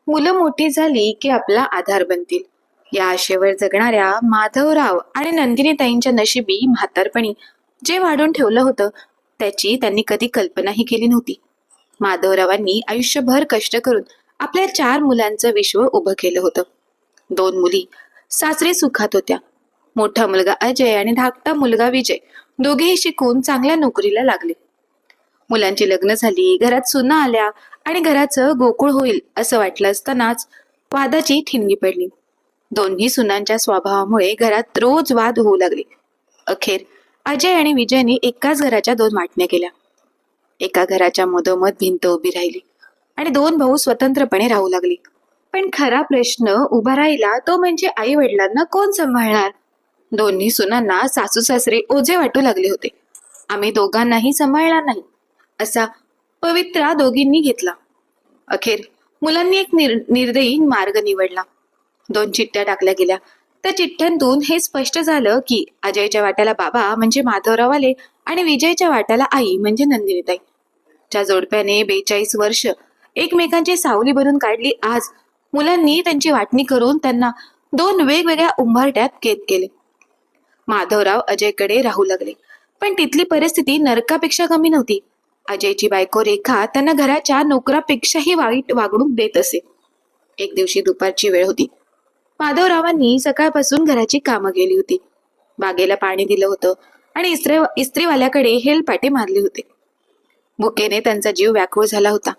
मुलं मोठी झाली की आपला आधार बनतील या आशेवर जगणाऱ्या माधवराव आणि नंदिनीताईंच्या नशिबी म्हातारपणी जे वाढून ठेवलं होतं त्याची त्यांनी कधी कल्पनाही केली नव्हती. माधवरावांनी आयुष्यभर कष्ट करून आपल्या 4 मुलांचं विश्व उभं केलं होतं. 2 मुली सासरी सुखात होत्या. मोठा मुलगा अजय आणि धाकटा मुलगा विजय दोघेही शिकून चांगल्या नोकरीला लागले. मुलांची लग्न झाली, घरात सुना आल्या आणि घराचं गोकुळ होईल असं वाटलं असतानाच वादाची ठिणगी पडली. दोन्ही सुनांच्या स्वभावामुळे घरात रोज वाद होऊ लागले. अखेर अजय आणि विजयने एकाच घराच्या 2 वाटण्या केल्या. एका घराच्या मधोमध भिंत उभी राहिली आणि 2 भाऊ स्वतंत्रपणे राहू लागले. पण खरा प्रश्न उभा राहिला तो म्हणजे आई वडिलांना कोण सांभाळणार. दोन्ही सुनांना सासू सासरे ओझे वाटू लागले होते. आम्ही दोघांनाही सांभाळणार नाही असा पवित्रा दोघींनी घेतला. अखेर मुलांनी एक निर्दयी मार्ग निवडला. 2 चिठ्ठ्या टाकल्या गेल्या. त्या चिठ्ठ्यांतून हे स्पष्ट झालं की अजयच्या वाट्याला बाबा म्हणजे माधवराव आले आणि विजयच्या वाट्याला आई म्हणजे नंदिनीताई. ज्या जोडप्याने 42 वर्ष एकमेकांची सावली भरून काढली, आज मुलांनी त्यांची वाटणी करून त्यांना 2 वेगवेगळ्या उंबरठ्यात कैद केले. माधवराव अजयकडे राहू लागले, पण तिथली परिस्थिती नरकापेक्षा कमी नव्हती. अजयची बायको रेखा त्यांना घराच्या नोकरापेक्षाही वाईट वागणूक देत असे. एक दिवशी दुपारची वेळ होती. माधवरावांनी सकाळपासून घराची कामं केली होती. बागेला पाणी दिलं होतं आणि इस्त्रीवाल्याकडे हेलपाटे मारले होते. भुकेने त्यांचा जीव व्याकुळ झाला होता.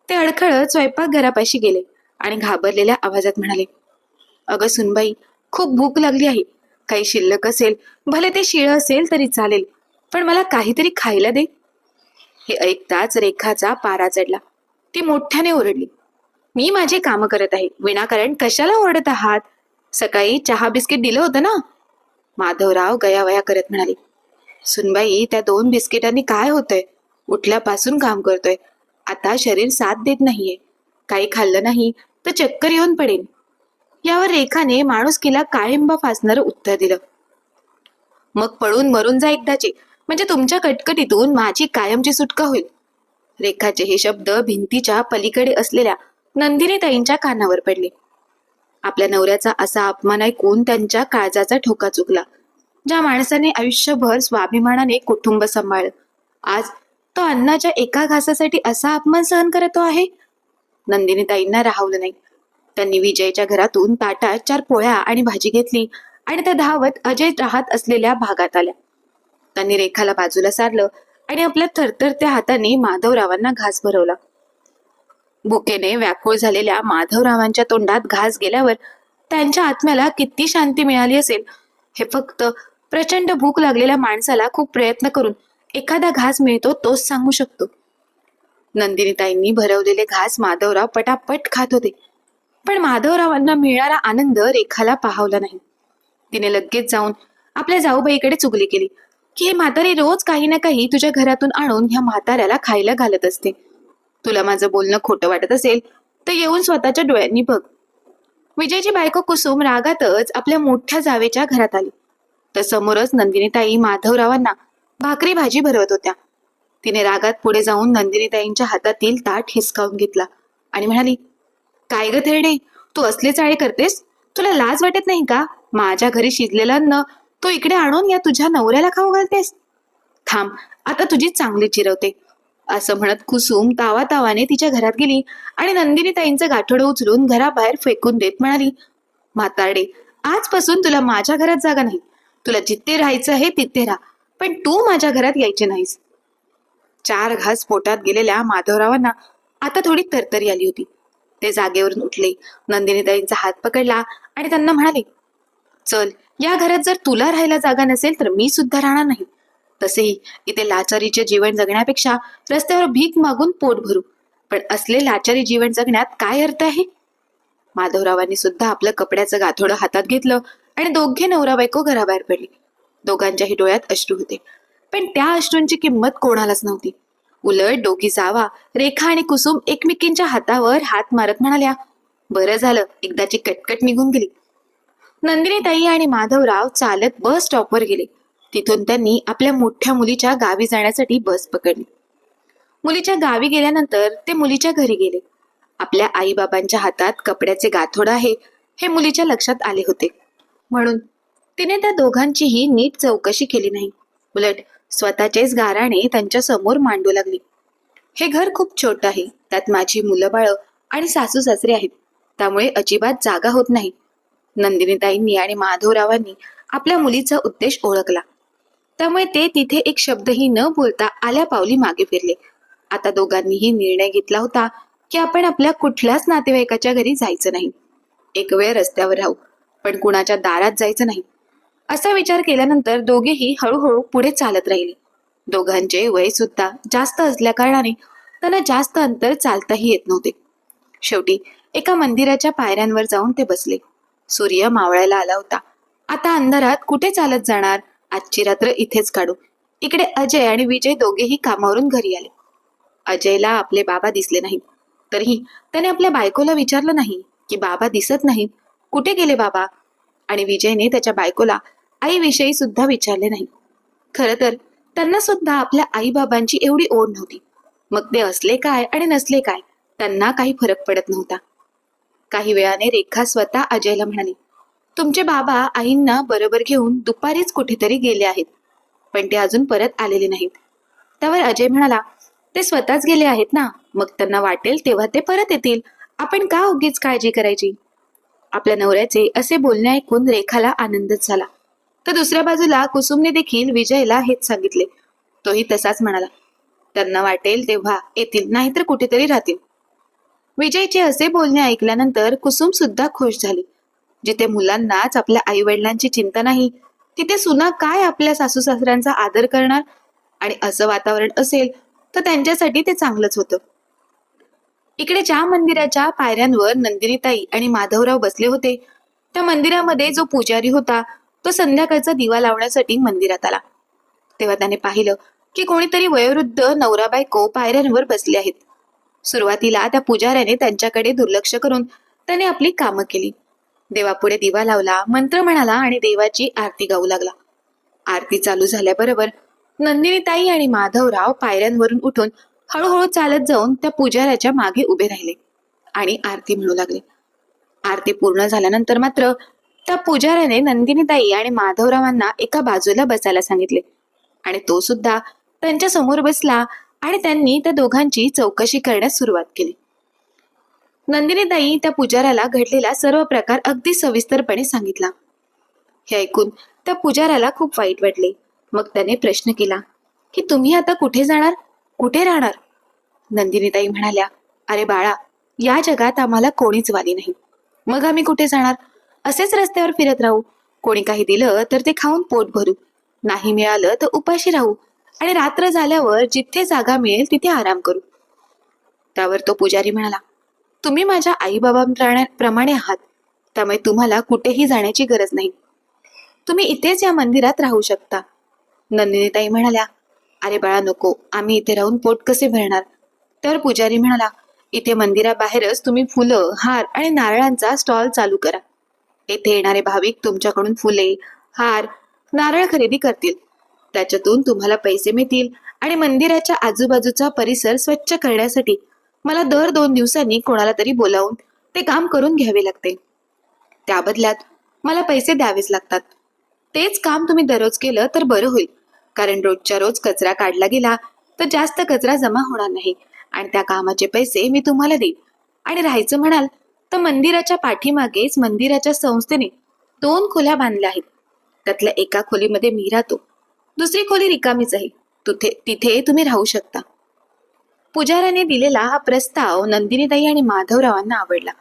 ते अडखळत स्वयंपाकघरापाशी गेले आणि घाबरलेल्या आवाजात म्हणाले, अगं सुनबाई, खूप भूक लागली आहे. काही शिल्लक असेल, भले ते शिळं असेल तरी चालेल, पण मला काहीतरी खायला दे. हे ऐकताच रेखाचा पारा चढला. ती मोठ्याने ओरडली, मी माझे काम करत आहे, विनाकारण कशाला ओरडत आहात? सकाळी चहा बिस्किट दिलं होतं ना. माधवराव गयावया करत म्हणाले, सुनबाई, त्या 2 बिस्किटांनी काय होतंय? उठल्यापासून काम करतोय, आता शरीर साथ देत नाहीये. काही खाल्लं नाही तर चक्कर येऊन पडेल. यावर रेखाने माणुसकीला काळिंबा फासणारं उत्तर दिलं, मग पळून मरून जा एकदाची, म्हणजे तुमच्या कटकटीतून माझी कायमची सुटका होईल. रेखाचे हे शब्द भिंतीच्या पलीकडे असलेल्या नंदिनीताईंच्या कानावर पडले. आपल्या नवऱ्याचा असा अपमान ऐकून त्यांच्या काळजाचा ठोका चुकला. ज्या माणसाने आयुष्यभर स्वाभिमानाने कुटुंब सांभाळलं, आज तो अन्नाच्या एका घासासाठी असा अपमान सहन करतो आहे. नंदिनीताईंना राहवलं नाही. त्यांनी विजयच्या घरातून ताटात 4 पोळ्या आणि भाजी घेतली आणि त्या धावत अजय राहत असलेल्या भागात आल्या. त्यांनी रेखाला बाजूला सारलं आणि आपल्या थरथरत्या हाताने माधवरावांना घास भरवला. भुकेने व्याकुळ झालेल्या माधवरावांच्या तोंडात घास गेल्यावर त्यांच्या आत्म्याला किती शांती मिळाली असेल हे फक्त प्रचंड भूक लागलेल्या माणसाला खूप प्रयत्न करून एखादा घास मिळतो तोच सांगू शकतो. नंदिनीताईंनी भरवलेले घास माधवराव पटापट खात होते, पण माधवरावांना मिळणारा आनंद रेखाला पाहावला नाही. तिने लगेच जाऊन आपल्या जाऊबाईकडे चुगली केली की हे म्हातारे रोज काही ना काही तुझ्या घरातून आणून ह्या म्हाताऱ्याला खायला घालत असते. तुला माझं बोलणं खोटं वाटत असेल तर येऊन स्वतःच्या डोळ्यांनी बघ. विजयची बायको कुसुम रागातच आपल्या मोठ्या जावेच्या घरात आली तर समोरच नंदिनीताई माधवरावांना भाकरी भाजी भरवत होत्या. तिने रागात पुढे जाऊन नंदिनीताईंच्या हातातील ताट हिसकावून घेतला आणि म्हणाली, काय ग थेरडे, तू असले चाळे करतेस? तुला लाज वाटत नाही का? माझ्या घरी शिजलेलं अन्न तू इकडे आणून या तुझ्या नवऱ्याला खाऊ घालतेस. थांब, आता तुझी चांगली चिरवते. असं म्हणत कुसुम तावातावाने तिच्या घरात गेली आणि नंदिनीताईंचं गाठोडं उचलून घराबाहेर फेकून देत म्हणाली, म्हातारडे, आजपासून तुला माझ्या घरात जागा नाही. तुला जिथे राहायचं आहे तिथे राहा, पण तू माझ्या घरात यायचे नाहीस. 4 घास पोटात गेलेल्या माधवरावांना आता थोडी तरतरी आली होती. ते जागेवरून उठले, नंदिनीताईंचा हात पकडला आणि त्यांना म्हणाले, चल, या घरात जर तुला राहायला जागा नसेल तर मी सुद्धा राहणार नाही. तसेही इथे लाचारीचे जीवन जगण्यापेक्षा रस्त्यावर भीक मागून पोट भरू, पण असले लाचारी जीवन जगण्यात काय अर्थ आहे? माधवरावांनी सुद्धा आपलं कपड्याचं गाठोडं हातात घेतलं आणि दोघे नवरा बायको घराबाहेर पडले. दोघांच्याही डोळ्यात अश्रू होते, पण त्या अश्रूंची किंमत कोणालाच नव्हती. उलट दोघी जावा रेखा आणि कुसुम एकमेकींच्या हातावर हात मारत म्हणाल्या, बरं झालं, एकदाची कटकट निघून गेली. नंदिनीताई आणि माधवराव चालत बस स्टॉपवर गेले. तिथून त्यांनी आपल्या मोठ्या मुलीच्या गावी जाण्यासाठी बस पकडली. मुलीच्या गावी गेल्यानंतर ते मुलीच्या घरी गेले. आपल्या आईबाबांच्या हातात कपड्याचे गाठोड आहे हे मुलीच्या लक्षात आले होते. म्हणून तिने त्या दोघांचीही नीट चौकशी केली नाही. उलट स्वतःचेच गाराणे त्यांच्या समोर मांडू लागली. हे घर खूप छोटं आहे, त्यात माझी मुलं बाळ आणि सासू सासरे आहेत, त्यामुळे अजिबात जागा होत नाही. नंदिनीताईंनी आणि माधवरावांनी आपल्या मुलीचा उद्देश ओळखला, त्यामुळे ते तिथे एक शब्दही न बोलता आल्या पावली मागे फिरले. आता दोघांनीही निर्णय घेतला होता की आपण आपल्या कुठल्याच नातेवाईकाच्या घरी जायचं नाही. एक वेळ रस्त्यावर राहू, पण कुणाच्या दारात जायचं नाही. असा विचार केल्यानंतर दोघेही हळूहळू पुढे चालत राहिले. दोघांचे वय सुद्धा जास्त असल्या कारणाने त्यांना जास्त अंतर चालताही येत नव्हते. शेवटी एका मंदिराच्या पायऱ्यांवर जाऊन ते बसले. सूर्य मावळायला आला होता. आता अंधारात कुठे चालत जाणार, आजची रात्र इथेच काढू. इकडे अजय आणि विजय दोघेही कामावरून घरी आले. अजयला आपले बाबा दिसले नाहीत, तरीही त्याने आपल्या बायकोला विचारलं नाही की बाबा दिसत नाहीत, कुठे गेले बाबा. आणि विजयने त्याच्या बायकोला आईविषयी सुद्धा विचारले नाही. खरं तर त्यांना सुद्धा आपल्या आई बाबांची एवढी ओढ नव्हती. मग ते असले काय आणि नसले काय त्यांना काही फरक पडत नव्हता. काही वेळाने रेखा स्वतः अजयला म्हणाली, तुमचे बाबा आईंना बरोबर घेऊन दुपारीच कुठेतरी गेले आहेत, पण ते अजून परत आलेले नाहीत. त्यावर अजय म्हणाला, ते स्वतःच गेले आहेत ना, मग त्यांना वाटेल तेव्हा ते परत येतील, आपण का उगीच काळजी करायची. आपल्या नवऱ्याचे असे बोलणे ऐकून रेखाला आनंदच झाला. तर दुसऱ्या बाजूला कुसुमने देखील विजयला हेच सांगितले. तोही तसाच म्हणाला, त्यांना वाटेल तेव्हा येतील, नाहीतर कुठेतरी राहतील. विजयचे असे बोलणे ऐकल्यानंतर कुसुम सुद्धा खुश झाली. जिथे मुलांनाच आपल्या आई वडिलांची चिंता नाही, तिथे सुना काय आपल्या सासू सासऱ्यांचा आदर करणार. आणि असं वातावरण असेल तर त्यांच्यासाठी ते चांगलंच होतं. इकडे ज्या मंदिराच्या पायऱ्यांवर नंदिनीताई आणि माधवराव बसले होते, त्या मंदिरामध्ये जो पुजारी होता तो संध्याकाळचा दिवा लावण्यासाठी मंदिरात आला. तेव्हा त्याने पाहिलं की कोणीतरी वयोवृद्ध नवरा बायको पायऱ्यांवर बसले आहेत. सुरुवातीला त्या पुजाऱ्याने त्यांच्याकडे दुर्लक्ष करून त्याने आपली कामं केली. देवापुढे दिवा लावला, मंत्र म्हणाला आणि देवाची आरती गाऊ लागला. आरती चालू झाल्याबरोबर नंदिनीताई आणि माधवराव पायऱ्यांवरून उठून हळूहळू चालत जाऊन त्या पुजाऱ्याच्या मागे उभे राहिले आणि आरती म्हणू लागले. आरती पूर्ण झाल्यानंतर मात्र त्या पुजाऱ्याने नंदिनीताई आणि माधवरावांना एका बाजूला बसायला सांगितले आणि तो सुद्धा त्यांच्या समोर बसला आणि त्यांनी त्या दोघांची चौकशी करण्यास सुरुवात केली. नंदिनीताई त्या पुजाऱ्याला घडलेला सर्व प्रकार अगदी सविस्तरपणे सांगितला. हे ऐकून त्या पुजाऱ्याला खूप वाईट वाटले. मग त्याने प्रश्न केला की तुम्ही आता कुठे जाणार, कुठे राहणार. नंदिनीताई म्हणाल्या, अरे बाळा, या जगात आम्हाला कोणीच वाली नाही, मग आम्ही कुठे जाणार. असेच रस्त्यावर फिरत राहू. कोणी काही दिलं तर ते खाऊन पोट भरू, नाही मिळालं तर उपाशी राहू आणि रात्र झाल्यावर जिथे जागा मिळेल तिथे आराम करू. त्यावर तो पुजारी म्हणाला, तुम्ही माझ्या आईबाबांप्रमाणे आहात, त्यामुळे तुम्हाला कुठेही जाण्याची गरज नाही. तुम्ही इथेच या मंदिरात राहू शकता. नंदिनीताई म्हणाल्या, अरे बाळा नको, आम्ही इथे राहून पोट कसे भरणार. तर पुजारी म्हणाला, इथे मंदिराबाहेरच तुम्ही फुलं, हार आणि नारळांचा स्टॉल चालू करा. येथे येणारे भाविक तुमच्याकडून फुले, हार, नारळ खरेदी करतील. त्याच्यातून तुम्हाला पैसे मिळतील आणि मंदिराच्या आजूबाजूचा परिसर स्वच्छ करण्यासाठी मला दर 2 दिवसांनी कोणाला तरी बोलावून ते काम करून घ्यावे लागते. त्या बदल्यात मला पैसे द्यावेच लागतात. तेच काम तुम्ही दररोज केलं तर बरं होईल, कारण रोजच्या रोज कचरा काढला गेला तर जास्त कचरा जमा होणार नाही आणि त्या कामाचे पैसे मी तुम्हाला देईन. आणि राहायचं म्हणाल तर मंदिराच्या पाठीमागेच मंदिराच्या संस्थेने 2 खोल्या बांधल्या आहेत. त्यातल्या एका खोलीमध्ये मी राहतो, दुसरी खोली रिकामीच आहे. तिथे तुम्ही राहू शकता. पुजाऱ्याने दिलेला हा प्रस्ताव नंदिनीताई आणि माधवरावांना आवडला.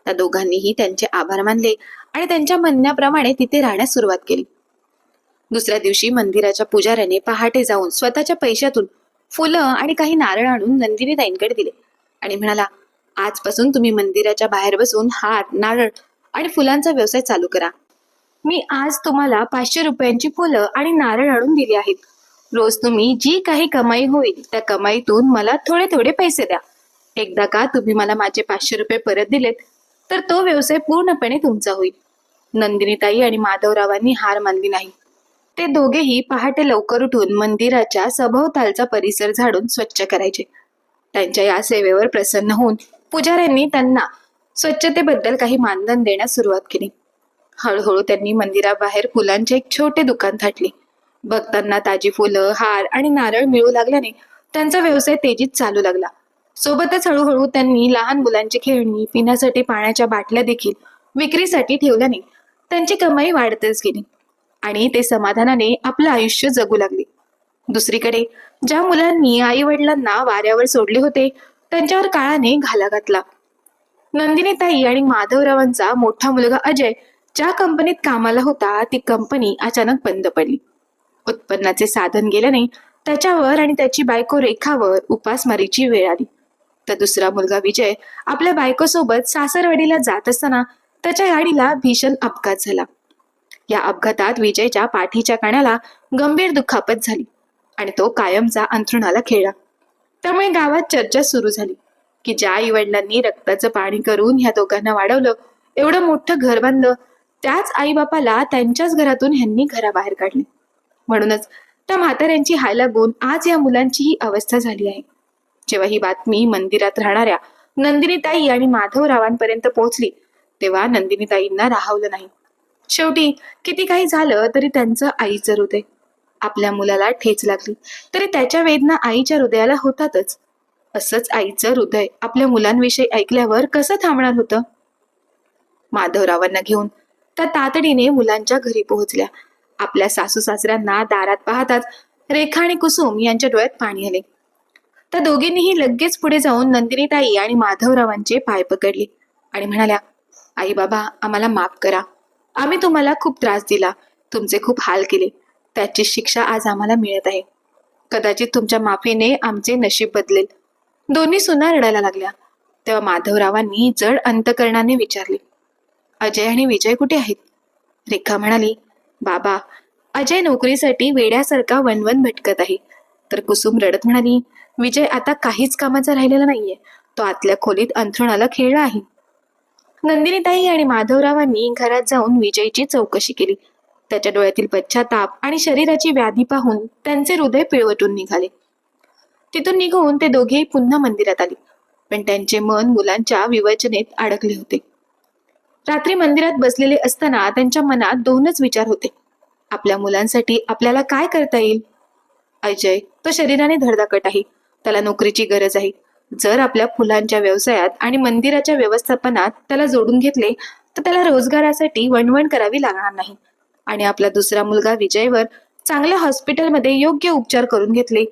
त्या दोघांनीही त्यांचे आभार मानले आणि त्यांच्या म्हणण्याप्रमाणे तिथे राहण्यास सुरुवात केली. दुसऱ्या दिवशी मंदिराच्या पुजाऱ्याने पहाटे जाऊन स्वतःच्या पैशातून फुलं आणि काही नारळ आणून नंदिनीताईंकडे दिले आणि म्हणाला, आजपासून तुम्ही मंदिराच्या बाहेर बसून हार, नारळ आणि फुलांचा व्यवसाय चालू करा. मी आज तुम्हाला 500 रुपयांची फुलं आणि नारळ आणून दिली आहेत. रोज तुम्ही जी काही कमाई होईल त्या कमाईतून मला थोडे थोडे पैसे द्या. एकदा का तुम्ही मला माझे 500 रुपये परत दिलेत तर तो व्यवसाय पूर्णपणे तुमचा होईल. नंदिनीताई आणि माधवरावांनी हार मानली नाही. ते दोघेही पहाटे लवकर उठून मंदिराच्या सभोवतालचा परिसर झाडून स्वच्छ करायचे. त्यांच्या या सेवेवर प्रसन्न होऊन पुजाऱ्यांनी त्यांना स्वच्छतेबद्दल काही मानधन देण्यास सुरुवात केली. हळूहळू त्यांनी मंदिराबाहेर फुलांचे एक छोटे दुकान थाटले. भक्तांना ताजी फुलं, हार आणि नारळ मिळू लागल्याने त्यांचा व्यवसाय तेजीत चालू लागला. सोबतच हळूहळू त्यांनी लहान मुलांची खेळणी, पिण्यासाठी पाण्याच्या बाटल्या देखील विक्रीसाठी ठेवल्याने त्यांची कमाई वाढतच गेली आणि ते समाधानाने आपलं आयुष्य जगू लागले. दुसरीकडे ज्या मुलांनी आई वडिलांना वाऱ्यावर सोडले होते त्यांच्यावर काळाने घाला घातला. नंदिनीताई आणि माधवरावांचा मोठा मुलगा अजय ज्या कंपनीत कामाला होता ती कंपनी अचानक बंद पडली. उत्पन्नाचे साधन गेल्याने त्याच्यावर आणि त्याची बायको रेखावर उपासमारीची वेळ आली. तर दुसरा मुलगा विजय आपल्या बायकोसोबत सासरवाडीला जात असताना त्याच्या गाडीला भीषण अपघात झाला. या अपघातात विजयच्या पाठीच्या कण्याला गंभीर दुखापत झाली आणि तो कायमचा अंथरुणाला खिळला. त्यामुळे गावात चर्चा सुरू झाली की ज्या आई वडिलांनी रक्ताचं पाणी करून ह्या दोघांना वाढवलं, एवढं मोठं घर बांधलं, त्याच आई बापाला त्यांच्याच घरातून ह्यांनी घराबाहेर काढले. म्हणूनच त्या म्हाताऱ्यांची हाय लागून आज या मुलांची ही अवस्था झाली आहे. जेव्हा ही बातमी मंदिरात राहणाऱ्या नंदिनीताई आणि माधवरावांपर्यंत पोहोचली तेव्हा नंदिनीताईंना राहवलं नाही. शेवटी किती काही झालं तरी त्यांचं आईचं हृदय. आपल्या मुलाला ठेच लागली तरी त्याच्या वेदना आईच्या हृदयाला होतातच. असंच आईचं हृदय आपल्या मुलांविषयी ऐकल्यावर कसं थांबणार होतं. माधवरावांना घेऊन त्या तातडीने मुलांच्या घरी पोहोचल्या. आपल्या सासू सासऱ्यांना दारात पाहताच रेखा आणि कुसुम यांच्या डोळ्यात पाणी आले. त्या दोघींनीही लगेच पुढे जाऊन नंदिनीताई आणि माधवरावांचे पाय पकडले आणि म्हणाल्या, आई बाबा, आम्हाला माफ करा. आम्ही तुम्हाला खूप त्रास दिला, तुमचे खूप हाल केले. त्याची शिक्षा आज आम्हाला मिळत आहे. कदाचित तुमच्या माफीने आमचे नशीब बदलेल. दोन्ही सुना रडायला लागल्या. तेव्हा माधवरावांनी जड अंतकरणाने विचारले, अजय आणि विजय कुठे आहेत? रेखा म्हणाली, बाबा, अजय नोकरीसाठी वेड्यासारखा वणवण भटकत आहे. तर कुसुम रडत म्हणाली, विजय आता काहीच कामाचा राहिलेला नाहीये. तो आतल्या खोलीत अंथरुणाला खेळला आहे. नंदिनीताई आणि माधवरावांनी घरात जाऊन विजयची चौकशी केली. त्याच्या डोळ्यातील पश्चाताप आणि शरीराची व्याधी पाहून त्यांचे हृदय पिळवटून निघाले. तिथून निघून ते दोघेही पुन्हा मंदिरात आले, पण त्यांचे मन मुलांच्या विवेचनेत अडकले होते. रात्री मंदिरात बसलेले असताना त्यांच्या मनात दोनच विचार होते. आपल्या मुलांसाठी आपल्याला काय करता येईल? अजय तो शरीराने धडधाकट आहे, त्याला नोकरीची गरज आहे. जर आपल्या फुलांच्या व्यवसायात आणि मंदिराच्या व्यवस्थापनात त्याला जोडून घेतले तर त्याला रोजगारासाठी वणवण करावी लागणार नाही. आणि आपला दुसरा मुलगा विजयवर चांगल्या हॉस्पिटलमध्ये योग्य उपचार करून घेतले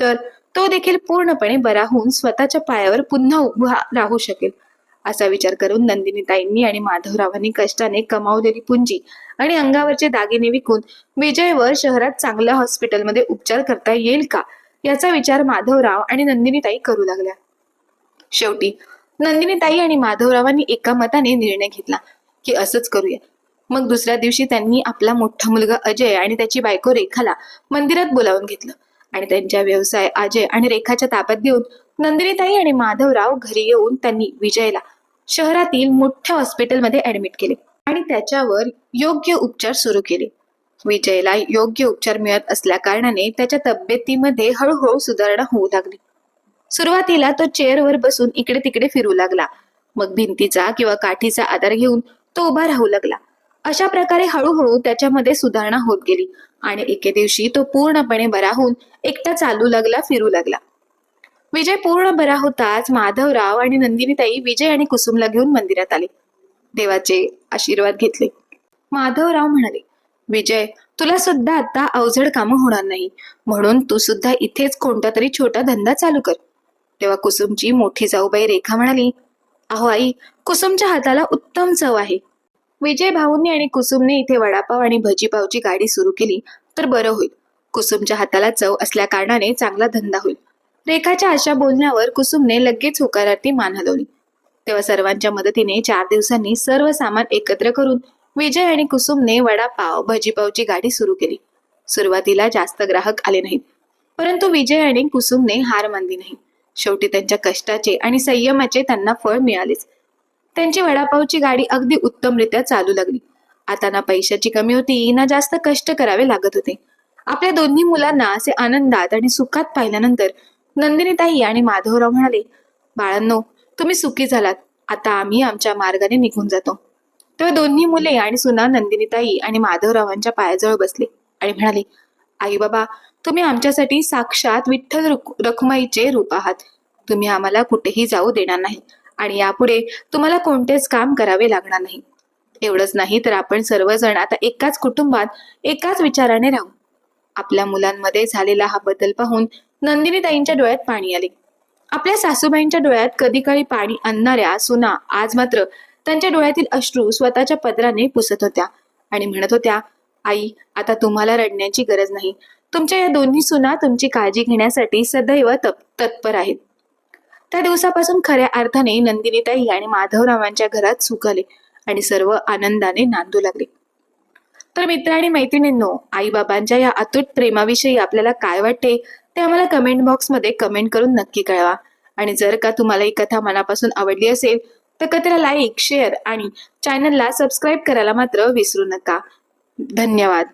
तर तो देखील पूर्णपणे बरा होऊन स्वतःच्या पायावर पुन्हा उभा राहू शकेल. असा विचार करून नंदिनीताईंनी आणि माधवरावांनी कष्टाने कमावलेली पुंजी आणि अंगावरचे दागिने विकून विजयवर शहरात चांगल्या हॉस्पिटलमध्ये उपचार करता येईल का याचा विचार माधवराव आणि नंदिनीताई करू लागल्या. शेवटी नंदिनीताई आणि माधवरावांनी एका मताने निर्णय घेतला की असंच करूया. मग दुसऱ्या दिवशी त्यांनी आपला मोठा मुलगा अजय आणि त्याची बायको रेखाला मंदिरात बोलावून घेतलं आणि त्यांच्या व्यवसाय अजय आणि रेखाच्या ताब्यात देऊन नंदिनीताई आणि माधवराव घरी येऊन त्यांनी विजयला शहरातील मोठ्या हॉस्पिटलमध्ये ऍडमिट केले आणि त्याच्यावर योग्य उपचार सुरू केले. विजयला योग्य उपचार मिळत असल्या कारणाने त्याच्या तब्येतीमध्ये हळूहळू सुधारणा होऊ लागली. सुरुवातीला तो चेअरवर बसून इकडे तिकडे फिरू लागला. मग भिंतीचा किंवा काठीचा आधार घेऊन तो उभा राहू लागला. अशा प्रकारे हळूहळू त्याच्यामध्ये सुधारणा होत गेली आणि एके दिवशी तो पूर्णपणे बरा होऊन एकटा चालू लागला, फिरू लागला. विजय पूर्ण बरा होताच माधवराव आणि नंदिनीताई विजय आणि कुसुमला घेऊन मंदिरात आले. देवाचे आशीर्वाद घेतले. माधवराव म्हणाले, विजय, तुला सुद्धा आता अवजड कामं होणार नाही, म्हणून तू सुद्धा इथेच कोणता तरी छोटा धंदा चालू कर. तेव्हा कुसुमची मोठी जाऊबाई रेखा म्हणाली, अहो आई, कुसुमच्या हाताला उत्तम चव आहे. विजय भाऊंनी आणि कुसुमने इथे वडापाव आणि भजीपावची गाडी सुरू केली तर बरं होईल. कुसुमच्या हाताला चव असल्या कारणाने चांगला धंदा होईल. रेखाच्या अशा बोलण्यावर कुसुमने लगेच होकारार्थी मान हलवली. तेव्हा सर्वांच्या मदतीने 4 दिवसांनी सर्व सामान एकत्र करून विजय आणि कुसुमने वडापाव भजीपावची गाडी सुरू केली. सुरुवातीला जास्त ग्राहक आले नाहीत, परंतु विजय आणि कुसुमने हार मानली नाही. शेवटी त्यांच्या कष्टाचे आणि संयमाचे त्यांना फळ मिळालेच. त्यांची वडापावची गाडी अगदी उत्तमरित्या चालू लागली. आता ना पैशाची कमी होती ना जास्त कष्ट करावे लागत होते. आपल्या दोन्ही मुलांना असे आनंदात आणि सुखात पाहिल्यानंतर नंदिनीताई आणि माधवराव म्हणाले, बाळांनो, तुम्ही सुखी झालात. आता आम्ही आमच्या मार्गाने निघून जातो. तेव्हा दोन्ही मुले आणि सुना नंदिनीताई आणि माधवरावांच्या पायाजवळ बसले आणि म्हणाले, आई बाबा, तुम्ही आमच्यासाठी साक्षात विठ्ठल रखुमाईचे रूप आहात. तुम्ही आम्हाला कुठेही जाऊ देणार नाही आणि यापुढे तुम्हाला कोणतेच काम करावे लागणार नाही. एवढंच नाही तर आपण सर्वजण आता एकाच कुटुंबात एकाच विचाराने राहू. आपल्या मुलांमध्ये झालेला हा बदल पाहून नंदिनीताईंच्या डोळ्यात पाणी आले. आपल्या सासूबाईंच्या डोळ्यात कधी काळी पाणी आणणाऱ्या सुना आज मात्र त्यांच्या डोळ्यातील अश्रू स्वतःच्या पदराने पुसत होत्या आणि म्हणत होत्या, आई, आता तुम्हाला रडण्याची गरज नाही. तुमच्या या दोन्ही सुना तुमची काळजी घेण्यासाठी सदैव तत्पर आहेत. त्या दिवसापासून खऱ्या अर्थाने नंदिनीताई आणि माधवरावांच्या घरात सुख आले आणि सर्व आनंदाने नांदू लागले. तर मित्र आणि मैत्रिणींनो, आई बाबांच्या या अतूट प्रेमाविषयी आपल्याला काय वाटते ते आम्हाला कमेंट बॉक्समध्ये कमेंट करून नक्की कळवा. आणि जर का तुम्हाला ही कथा मनापासून आवडली असेल तर कथेला लाईक, शेअर आणि चॅनलला सबस्क्राईब करायला मात्र विसरू नका. धन्यवाद.